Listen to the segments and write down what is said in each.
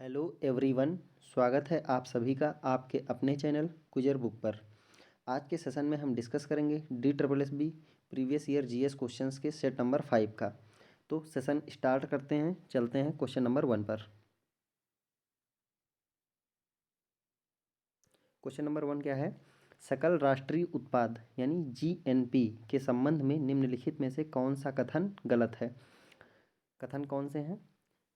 Hello everyone. स्वागत है आप सभी का आपके अपने चैनल कुजर बुक पर। आज के सेशन में हम डिस्कस करेंगे DSSB previous year GS questions के सेट नंबर 5 का। तो सेशन स्टार्ट करते हैं, चलते हैं क्वेश्चन नंबर 1 पर। क्वेश्चन नंबर 1 क्या है? सकल राष्ट्रीय उत्पाद यानी जीएनपी के संबंध में निम्नलिखित में से कौन सा कथन गलत है? कथन कौन से हैं?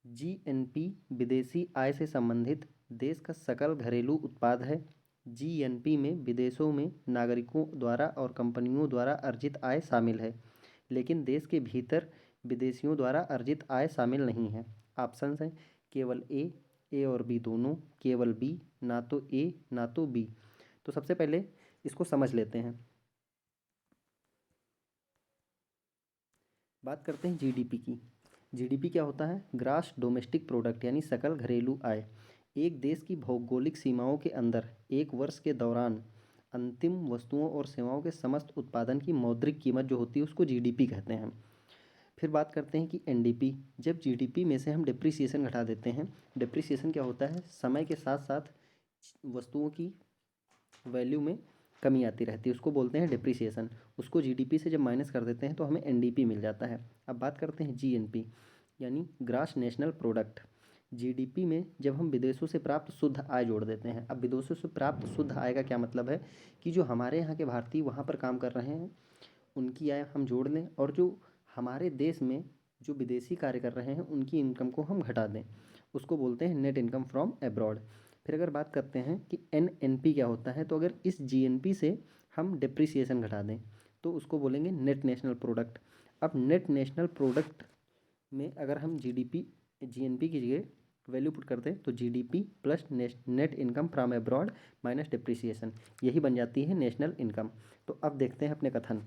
जीएनपी विदेशी आय से संबंधित देश का सकल घरेलू उत्पाद है। जीएनपी में विदेशों में नागरिकों द्वारा और कंपनियों द्वारा अर्जित आय शामिल है, लेकिन देश के भीतर विदेशियों द्वारा अर्जित आय शामिल नहीं है। ऑप्शंस हैं केवल ए और बी दोनों, केवल बी, ना तो ए ना तो बी। तो सबसे पहले इसको समझ लेते हैं। बात करते हैं जीडीपी की। जीडीपी क्या होता है? ग्रास डोमेस्टिक प्रोडक्ट यानी सकल घरेलू आय। एक देश की भौगोलिक सीमाओं के अंदर एक वर्ष के दौरान अंतिम वस्तुओं और सेवाओं के समस्त उत्पादन की मौद्रिक कीमत जो होती है उसको जीडीपी कहते हैं। फिर बात करते हैं कि एनडीपी। जब जीडीपी में से हम डिप्रिसिएशन घटा देते हैं। डिप्रिसिएशन क्या होता है? समय के साथ साथ वस्तुओं की वैल्यू में कमी आती रहती है, उसको बोलते हैं डिप्रिसिएशन। उसको जीडीपी से जब माइनस कर देते हैं तो हमें एनडीपी मिल जाता है। अब बात करते हैं जीएनपी यानी ग्रास नेशनल प्रोडक्ट। जीडीपी में जब हम विदेशों से प्राप्त शुद्ध आय जोड़ देते हैं। अब विदेशों से प्राप्त शुद्ध आय का क्या मतलब है? कि जो हमारे यहाँ के भारतीय वहाँ पर काम कर रहे हैं उनकी आय हम जोड़ लें, और जो हमारे देश में जो विदेशी कार्य कर रहे हैं उनकी इनकम को हम घटा दें। उसको बोलते हैं नेट इनकम फ्रॉम अब्रॉड। फिर अगर बात करते हैं कि एनएनपी क्या होता है, तो अगर इस जीएनपी से हम डिप्रिसिएशन घटा दें तो उसको बोलेंगे नेट नेशनल प्रोडक्ट। अब नेट नेशनल प्रोडक्ट में अगर हम जीडीपी जीएनपी की जगह वैल्यू पुट करते हैं तो GDP plus net income from abroad minus depreciation, यही बन जाती है नेशनल इनकम। तो अब देखते हैं अपने कथन।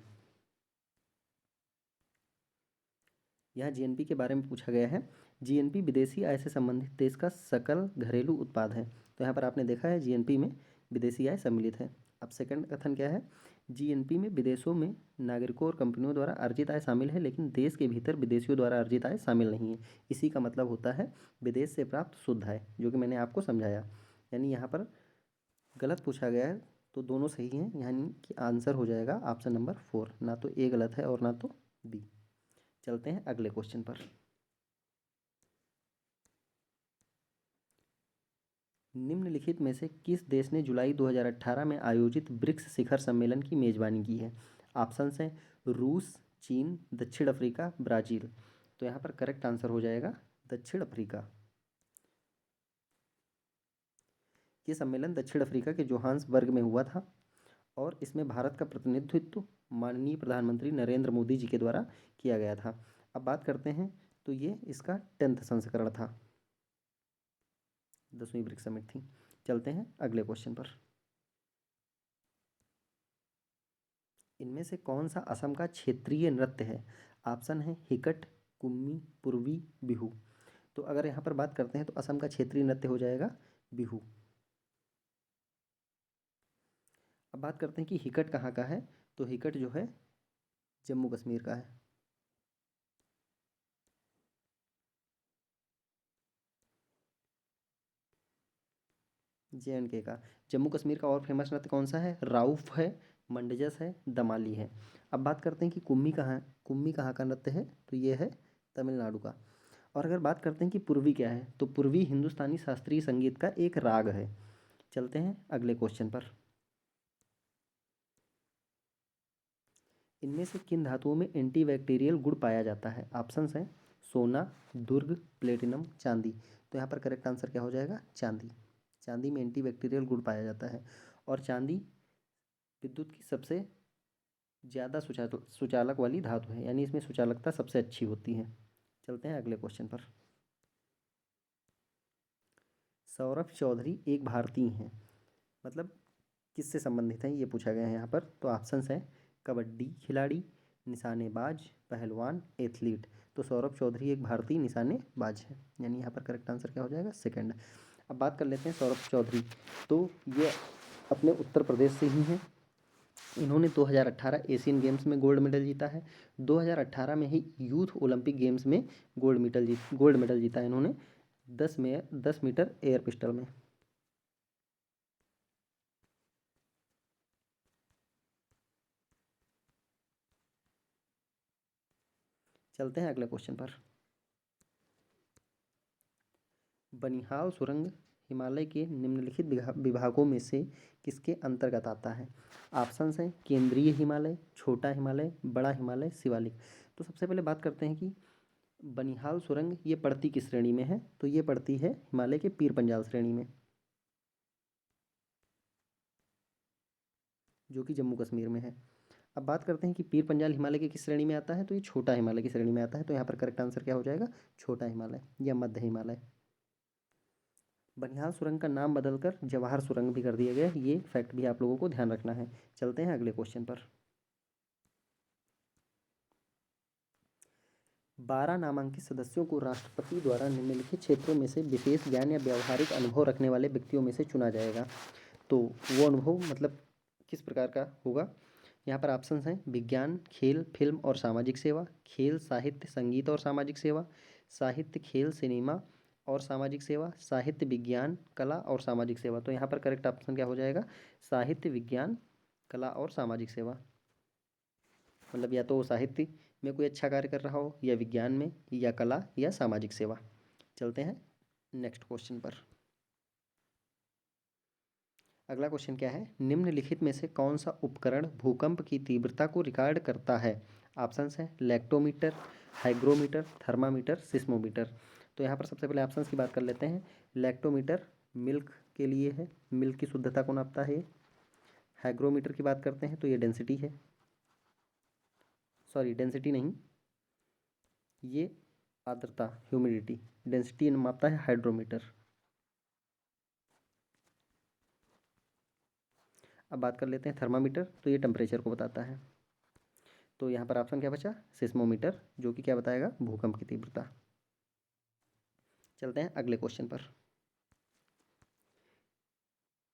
यहाँ जीएनपी के बारे में पूछा गया है। जीएनपी विदेशी आय से संबंधित देश का सकल घरेलू उत्पाद है। तो यहाँ पर आपने देखा है जीएनपी में विदेशी आय सम्मिलित है। अब सेकंड कथन क्या है? जीएनपी में विदेशों में नागरिकों और कंपनियों द्वारा अर्जित आय शामिल है, लेकिन देश के भीतर विदेशियों द्वारा अर्जित आय शामिल नहीं है। इसी का मतलब होता है विदेश से प्राप्त शुद्ध आय, जो कि मैंने आपको समझाया। यानी यहाँ पर गलत पूछा गया है तो दोनों सही हैं, यानी कि आंसर हो जाएगा ऑप्शन नंबर 4। ना तो ए गलत है और ना तो बी। चलते हैं अगले क्वेश्चन पर। निम्नलिखित में से किस देश ने जुलाई 2018 में आयोजित ब्रिक्स शिखर सम्मेलन की मेजबानी की है? ऑप्शंस हैं रूस, चीन, दक्षिण अफ्रीका, ब्राज़ील। तो यहाँ पर करेक्ट आंसर हो जाएगा दक्षिण अफ्रीका। ये सम्मेलन दक्षिण अफ्रीका के जोहान्सबर्ग में हुआ था और इसमें भारत का प्रतिनिधित्व माननीय प्रधानमंत्री नरेंद्र मोदी जी के द्वारा किया गया था। अब बात करते हैं तो ये इसका 10th संस्करण था, 10वीं ब्रिक्स समिट थी। चलते हैं अगले क्वेश्चन पर। इनमें से कौन सा असम का क्षेत्रीय नृत्य है? ऑप्शन है हिकट, कुम्मी, पूर्वी, बिहू। तो अगर यहाँ पर बात करते हैं तो असम का क्षेत्रीय नृत्य हो जाएगा बिहू। अब बात करते हैं कि हिकट कहाँ का है, तो हिकट जो है जम्मू कश्मीर का है। JNK का। जम्मू कश्मीर का और फेमस नृत्य कौन सा है? राउफ है, मंडजस है, दमाली है। अब बात करते हैं कि कुम्मी कहाँ है। कुम्मी कहाँ का नृत्य है, तो ये है तमिलनाडु का। और अगर बात करते हैं कि पूर्वी क्या है, तो पूर्वी हिंदुस्तानी शास्त्रीय संगीत का एक राग है। चलते हैं अगले क्वेश्चन पर। इनमें से किन धातुओं में एंटीबैक्टीरियल गुण पाया जाता है? ऑप्शंस हैं सोना, दुर्ग, प्लेटिनम, चांदी। तो यहाँ पर करेक्ट आंसर क्या हो जाएगा? चांदी। चांदी में एंटीबैक्टीरियल गुण पाया जाता है और चांदी विद्युत की सबसे ज़्यादा सुचालक वाली धातु है, यानी इसमें सुचालकता सबसे अच्छी होती है। चलते हैं अगले क्वेश्चन पर। सौरभ चौधरी एक भारतीय हैं, मतलब किससे संबंधित हैं ये पूछा गया है यहाँ पर। तो ऑप्शंस हैं कबड्डी खिलाड़ी, निशानेबाज, पहलवान, एथलीट। तो सौरभ चौधरी एक भारतीय निशानेबाज है, यानी यहाँ पर करेक्ट आंसर क्या हो जाएगा? सेकंड। अब बात कर लेते हैं सौरभ चौधरी। तो ये अपने उत्तर प्रदेश से ही हैं। इन्होंने 2018 एशियन गेम्स में गोल्ड मेडल जीता है। 2018 में ही यूथ ओलंपिक गेम्स में गोल्ड मेडल जीता है इन्होंने। 10 मीटर एयर पिस्टल में। चलते हैं अगले क्वेश्चन पर। बनिहाल सुरंग हिमालय के निम्नलिखित विभागों में से किसके अंतर्गत आता है? ऑप्शंस हैं केंद्रीय हिमालय, छोटा हिमालय, बड़ा हिमालय, शिवालिक। तो सबसे पहले बात करते हैं कि बनिहाल सुरंग ये पड़ती किस श्रेणी में है? तो ये पड़ती है हिमालय के पीर पंजाल श्रेणी में, जो कि जम्मू कश्मीर में है। अब बात करते हैं कि पीर पंजाल हिमालय के किस श्रेणी में आता है? तो ये छोटा हिमालय की श्रेणी में आता है। तो यहाँ पर करेक्ट आंसर क्या हो जाएगा? छोटा हिमालय या मध्य हिमालय। बनिहाल सुरंग का नाम बदलकर जवाहर सुरंग भी कर दिया गया है। ये फैक्ट भी आप लोगों को ध्यान रखना है। चलते हैं अगले क्वेश्चन पर। 12 नामांकित सदस्यों को राष्ट्रपति द्वारा निम्नलिखित क्षेत्रों में से विशेष ज्ञान या व्यावहारिक अनुभव रखने वाले व्यक्तियों में से चुना जाएगा। तो वो अनुभव मतलब किस प्रकार का होगा? यहाँ पर ऑप्शंस हैं विज्ञान, खेल, फिल्म और सामाजिक सेवा, खेल, साहित्य, संगीत और सामाजिक सेवा, साहित्य, खेल, सिनेमा और सामाजिक सेवा, साहित्य, विज्ञान, कला और सामाजिक सेवा। तो यहाँ पर करेक्ट ऑप्शन क्या हो जाएगा? साहित्य, विज्ञान, कला और सामाजिक सेवा। मतलब या तो वो साहित्य में कोई अच्छा कार्य कर रहा हो, या विज्ञान में, या कला, या सामाजिक सेवा। चलते हैं नेक्स्ट क्वेश्चन पर। अगला क्वेश्चन क्या है? निम्नलिखित में से कौन सा उपकरण भूकंप की तीव्रता को रिकॉर्ड करता है? ऑप्शंस हैं लेक्टोमीटर, हाइग्रोमीटर, थर्मामीटर, सिस्मोमीटर। तो यहाँ पर सबसे पहले ऑप्शंस की बात कर लेते हैं। लेक्टोमीटर मिल्क के लिए है, मिल्क की शुद्धता को नापता है। हाइग्रोमीटर की बात करते हैं तो ये डेंसिटी है, सॉरी डेंसिटी नहीं, ये आर्द्रता, ह्यूमिडिटी, डेंसिटी मापता है हाइड्रोमीटर। अब बात कर लेते हैं थर्मामीटर, तो ये टेम्परेचर को बताता है। तो यहाँ पर ऑप्शन क्या बचा? सिस्मोमीटर, जो कि क्या बताएगा? भूकंप की तीव्रता। चलते हैं अगले क्वेश्चन पर।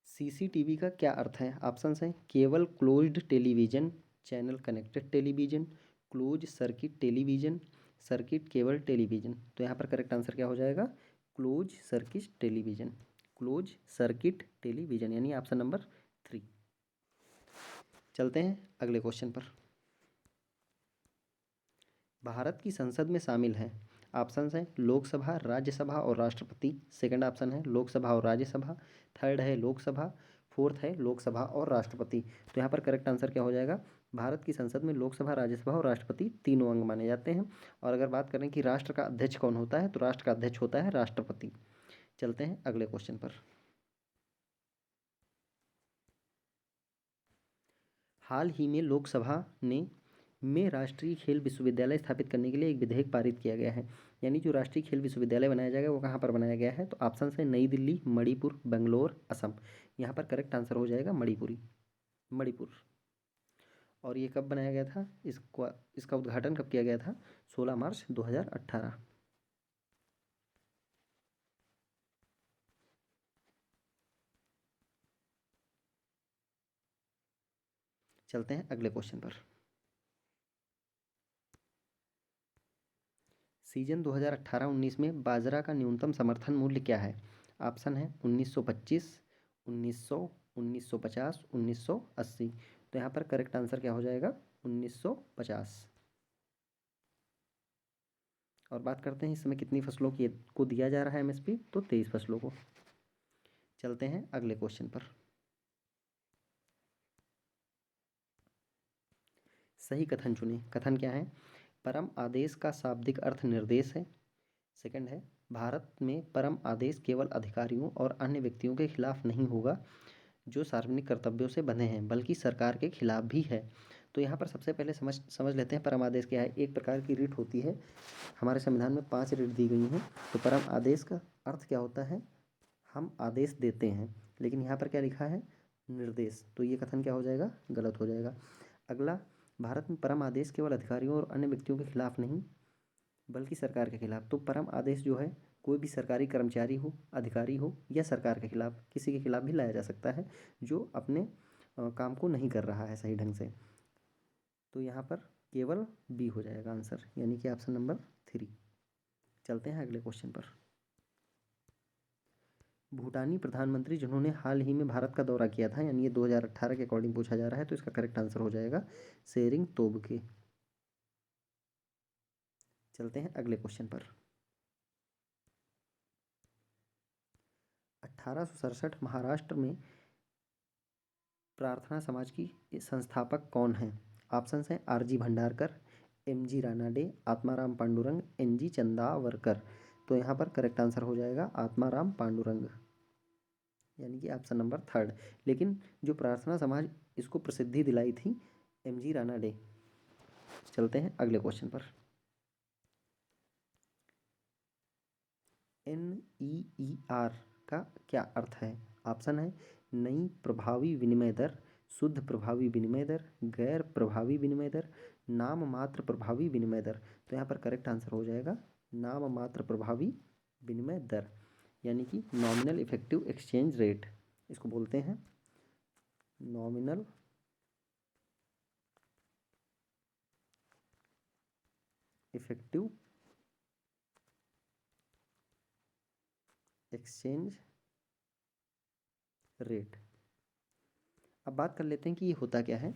सीसीटीवी का क्या अर्थ है? ऑप्शंस हैं केवल closed television, channel connected television, close circuit television, circuit cable television. तो यहाँ पर करेक्ट आंसर क्या हो जाएगा? Close circuit television, close circuit television, यानी ऑप्शन नंबर 3। चलते हैं अगले क्वेश्चन पर। भारत की संसद में शामिल हैं, ऑप्शंस हैं लोकसभा, राज्यसभा और राष्ट्रपति। सेकंड ऑप्शन है लोकसभा और राज्यसभा। थर्ड है लोकसभा। फोर्थ है लोकसभा और राष्ट्रपति। तो यहाँ पर करेक्ट आंसर क्या हो जाएगा? भारत की संसद में लोकसभा, राज्यसभा और राष्ट्रपति तीनों अंग माने जाते हैं। और अगर बात करें कि राष्ट्र का अध्यक्ष कौन होता है, तो राष्ट्र का अध्यक्ष होता है राष्ट्रपति। चलते हैं अगले क्वेश्चन पर। हाल ही में लोकसभा ने में राष्ट्रीय खेल विश्वविद्यालय स्थापित करने के लिए एक विधेयक पारित किया गया है। यानी जो राष्ट्रीय खेल विश्वविद्यालय बनाया जाएगा वो कहाँ पर बनाया गया है? तो ऑप्शन है नई दिल्ली, मणिपुर, बेंगलोर, असम। यहाँ पर करेक्ट आंसर हो जाएगा मणिपुर। और ये कब बनाया गया था? इसका उद्घाटन कब किया गया था? 16 मार्च 2018। चलते हैं अगले क्वेश्चन पर। सीजन 2018-19 में बाजरा का न्यूनतम समर्थन मूल्य क्या है? ऑप्शन है 1925, 1900, 1950, 1980। तो यहाँ पर करेक्ट आंसर क्या हो जाएगा? 1950। और बात करते हैं इस समय कितनी फसलों की को दिया जा रहा है एमएसपी? तो 23 फसलों को। चलते हैं अगले क्वेश्चन पर। सही कथन चुनें। कथन क्या है? परम आदेश का शाब्दिक अर्थ निर्देश है। सेकंड है भारत में परम आदेश केवल अधिकारियों और अन्य व्यक्तियों के खिलाफ नहीं होगा जो सार्वजनिक कर्तव्यों से बंधे हैं, बल्कि सरकार के खिलाफ भी है। तो यहाँ पर सबसे पहले समझ लेते हैं परम आदेश क्या है। एक प्रकार की रिट होती है, हमारे संविधान में 5 रिट दी गई हैं। तो परम आदेश का अर्थ क्या होता है? हम आदेश देते हैं, लेकिन यहाँ पर क्या लिखा है? निर्देश। तो ये कथन क्या हो जाएगा? गलत हो जाएगा। अगला, भारत में परम आदेश केवल अधिकारियों और अन्य व्यक्तियों के खिलाफ नहीं बल्कि सरकार के खिलाफ। तो परम आदेश जो है कोई भी सरकारी कर्मचारी हो, अधिकारी हो, या सरकार के खिलाफ, किसी के खिलाफ भी लाया जा सकता है जो अपने काम को नहीं कर रहा है सही ढंग से। तो यहाँ पर केवल बी हो जाएगा आंसर, यानी कि ऑप्शन नंबर 3। चलते हैं अगले क्वेश्चन पर। भूटानी प्रधानमंत्री जिन्होंने हाल ही में भारत का दौरा किया था, यानी ये 2018 के अकॉर्डिंग पूछा जा रहा है, तो इसका करेक्ट आंसर हो जाएगा शेरिंग तोब्गे। चलते हैं अगले क्वेश्चन पर। 1867 महाराष्ट्र में प्रार्थना समाज की संस्थापक कौन हैं? ऑप्शंस हैं RG Bhandarkar, MG Ranade, Atmaram Pandurang, NG Chandavarkar. तो यहाँ पर करेक्ट आंसर हो जाएगा आत्माराम पांडुरंग, यानी कि ऑप्शन नंबर थर्ड। लेकिन जो प्रार्थना समाज इसको प्रसिद्धि दिलाई थी, एमजी रानाडे। चलते हैं अगले क्वेश्चन पर। NEER का क्या अर्थ है? ऑप्शन है नई प्रभावी विनिमय दर, शुद्ध प्रभावी विनिमय दर, गैर प्रभावी विनिमय दर, नाम मात्र प्रभावी विनिमय दर। तो यहाँ पर करेक्ट आंसर हो जाएगा नाम मात्र प्रभावी विनिमय दर, यानी कि नॉमिनल इफेक्टिव एक्सचेंज रेट इसको बोलते हैं। Nominal effective exchange rate. अब बात कर लेते हैं कि ये होता क्या है।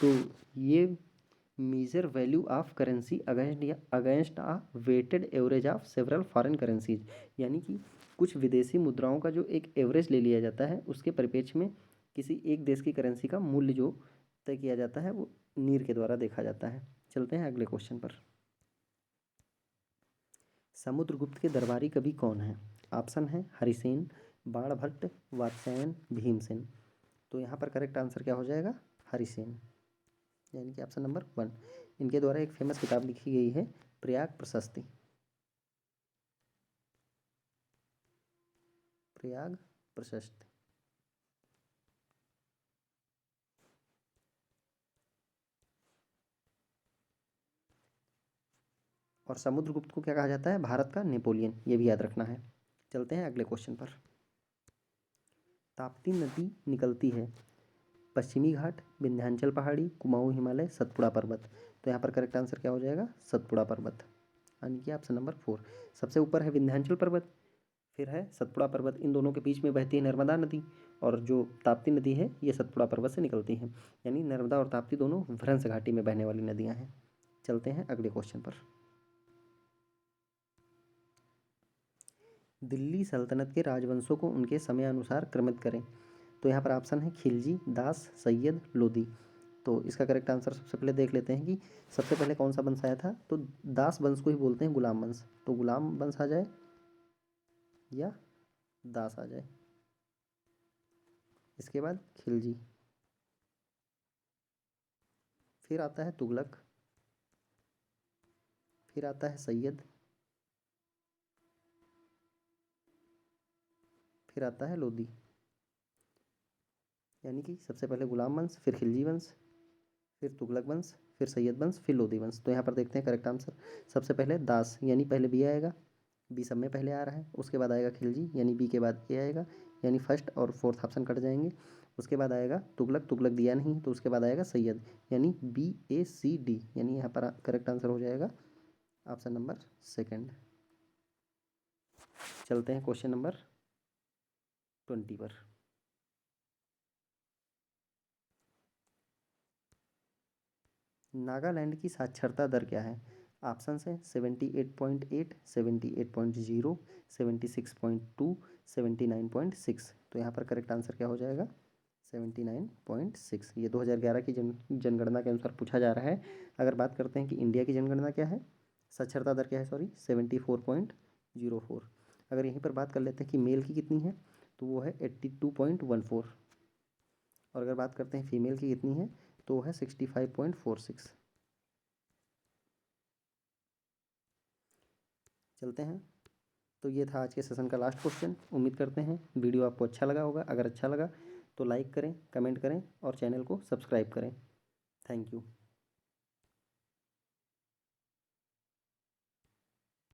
तो ये measure value of currency against a weighted average of several foreign currencies, यानी कि कुछ विदेशी मुद्राओं का जो एक एवरेज ले लिया जाता है, उसके परिप्रेक्ष्य में किसी एक देश की करेंसी का मूल्य जो तय किया जाता है, वो नीर के द्वारा देखा जाता है। चलते हैं अगले क्वेश्चन पर। समुद्रगुप्त के दरबारी कवि कौन है? ऑप्शन है हरिसेन, बाणभट्ट, वात्स्यायन, भीमसेन। तो यहाँ पर करेक्ट आंसर क्या हो जाएगा? हरिसेन, यानी कि ऑप्शन नंबर 1। इनके द्वारा एक फेमस किताब लिखी गई है प्रयाग प्रशस्ति। प्रयाग प्रशस्ति। और समुद्रगुप्त को क्या कहा जाता है? भारत का नेपोलियन, ये भी याद रखना है। चलते हैं अगले क्वेश्चन पर। ताप्ती नदी निकलती है पश्चिमी घाट, विंध्याचल पहाड़ी, कुमाऊं हिमालय, सतपुड़ा पर्वत। तो यहाँ पर करेक्ट आंसर क्या हो जाएगा? सतपुड़ा पर्वत, यानी कि ऑप्शन नंबर 4। सबसे ऊपर है विंध्याचल पर्वत, फिर है सतपुड़ा पर्वत। इन दोनों के बीच में बहती है नर्मदा नदी, और जो ताप्ती नदी है ये सतपुड़ा पर्वत से निकलती हैं, यानी नर्मदा और ताप्ती दोनों भ्रंश घाटी में बहने वाली नदियाँ हैं। चलते हैं अगले क्वेश्चन पर। दिल्ली सल्तनत के राजवंशों को उनके समयानुसार क्रमित करें। तो यहाँ पर ऑप्शन है खिलजी, दास, सैयद, लोदी। तो इसका करेक्ट आंसर सबसे पहले देख लेते हैं कि सबसे पहले कौन सा वंश आया था। तो दास वंश को ही बोलते हैं गुलाम वंश, तो गुलाम वंश आ जाए या दास आ जाए। इसके बाद खिलजी, फिर आता है तुगलक, फिर आता है सैयद, फिर आता है लोदी। यानी कि सबसे पहले गुलाम वंश, फिर खिलजी वंश, फिर तुगलक वंश, फिर सैयद वंश, फिर लोदी वंश। तो यहाँ पर देखते हैं करेक्ट आंसर। सबसे पहले दास, यानी पहले बी आएगा, बी सब में पहले आ रहा है। उसके बाद आएगा खिलजी, यानी बी के बाद ए आएगा, यानी फर्स्ट और फोर्थ ऑप्शन कट जाएंगे। उसके बाद आएगा तुगलक, तुगलक दिया नहीं, तो उसके बाद आएगा सैयद, यानी BACD, यानी यहाँ पर करेक्ट आंसर हो जाएगा ऑप्शन नंबर 2। चलते हैं क्वेश्चन नंबर 20 पर। नागालैंड की साक्षरता दर क्या है? ऑप्शन है 78.8, 78.0, 76.2, 79.6। तो यहाँ पर करेक्ट आंसर क्या हो जाएगा? 79.6। ये 2011 की जनगणना के अनुसार पूछा जा रहा है। अगर बात करते हैं कि इंडिया की जनगणना क्या है, साक्षरता दर क्या है, सॉरी, 74.04। अगर यहीं पर बात कर लेते हैं कि मेल की कितनी है, तो वो है 82.14। और अगर बात करते हैं फीमेल की कितनी है, तो वो है 65.46। चलते हैं। तो ये था आज के सेशन का लास्ट क्वेश्चन। उम्मीद करते हैं वीडियो आपको अच्छा लगा होगा। अगर अच्छा लगा तो लाइक करें, कमेंट करें और चैनल को सब्सक्राइब करें। Thank you.